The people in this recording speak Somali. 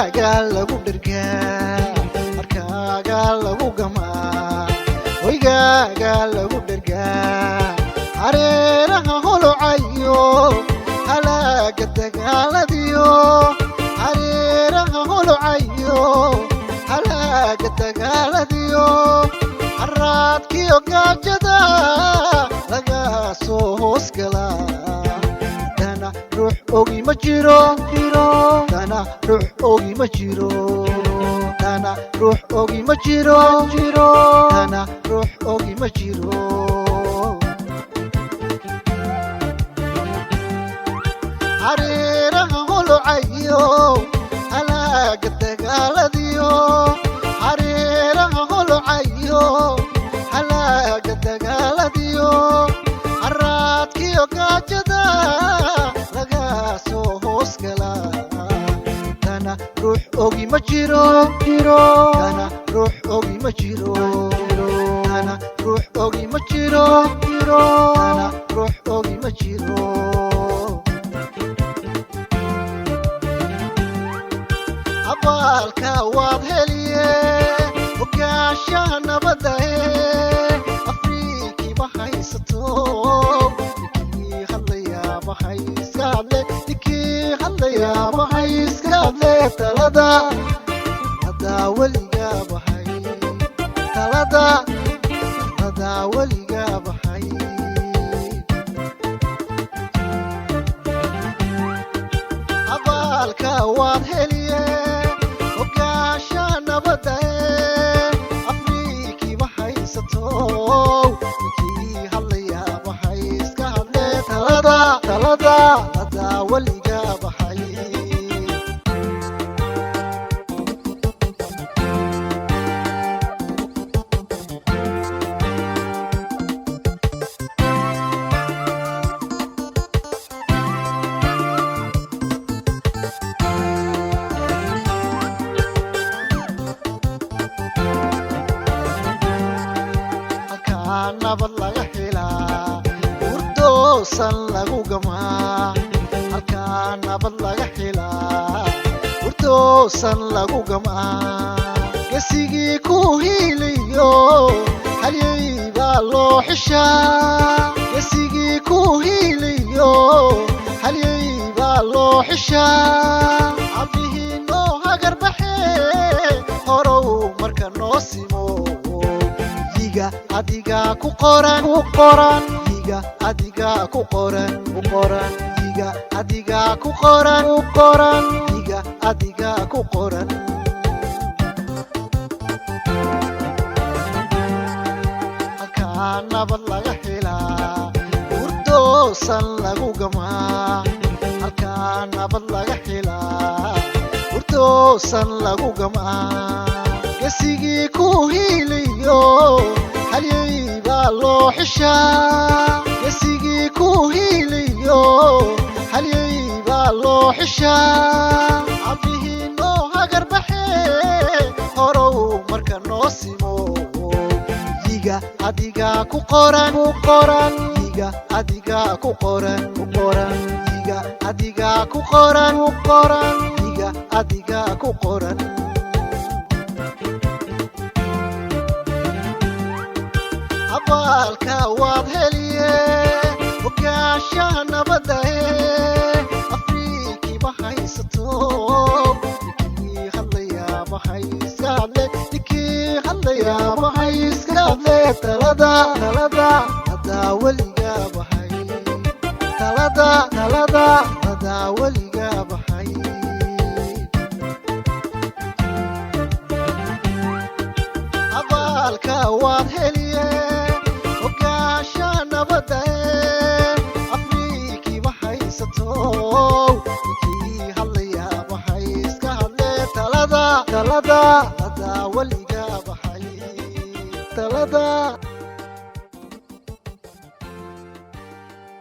lagu dhergaa markaaga lagu gamaa hoygaaga lagu dhergaa hareeraha holocayo halaaga dagaaladiyo hareeraha holocayo halaaga dagaaladiyo haraadkiyo gaajada laga soo hoos galaa dana ruux ogi ma jiro dana ruux ogi ma jiro dana ruux ogi ma jiro dana ruux ogi ma jiro hareeraha holocayo halaaga dagaaladiyo hareeraha holocayo halaaga dagaaladiyo haraadkiyo gaajada laga soo hoos galaa dana ruux ogi ma jiro dana ruux ogi ma jiro dana ruux ogi ma jiro dana ruux ogi ma jiro abaalka waad heliye ogaashaha nabadda afrikii ma haysato ninkii hadlayaa maxay iska hadle ninkii hadlayaa maxay iska hadle talada weligaa baxay talada weligaa baxay abaalka waad heliye ogaashaha nabadda afrikii ma haysato ninkii hadlayaa maxay iska hadle talada weligaa baxay nabad laga helaa hurdoosan lagu gamaa halkaa nabad laga helaa hurdoosan lagu gamaa gesigii ku hiiliyo halyey baa loo xishaa gesigii ku hiiliyo halyey baa loo xishaa cabdihii noo hagarbaxe horow marka noo simo adiga ku qoran diga adiga ku qoran diga adiga ku qoran diga adiga ku qoran halkaa nabad laga helaa hurdoosan lagu gamaa halkaa nabad laga helaa hurdoosan lagu gamaa gesigii ku hiiliyo halyey baa loo xishaa gesigii ku hiiliyo halyey baa loo xishaa cabdihii noo hagarbaxe horow marka noo simo diga adiga ku qoran diga adiga ku qoran diga adiga ku qoran diga adiga ku qoran abaalka waad heliye ogaashaha nabadda afrikii ma haysato ninkii hadlayaa maxay iska hadle ninkii hadlayaa maxay iska hadle talada weligaa baxay talada weligaa baxay abaalka waad heliye ogaashaha nabadda afrikii ma haysato ninkii hadlayaa maxay iska hadle talada weligaa baxay talada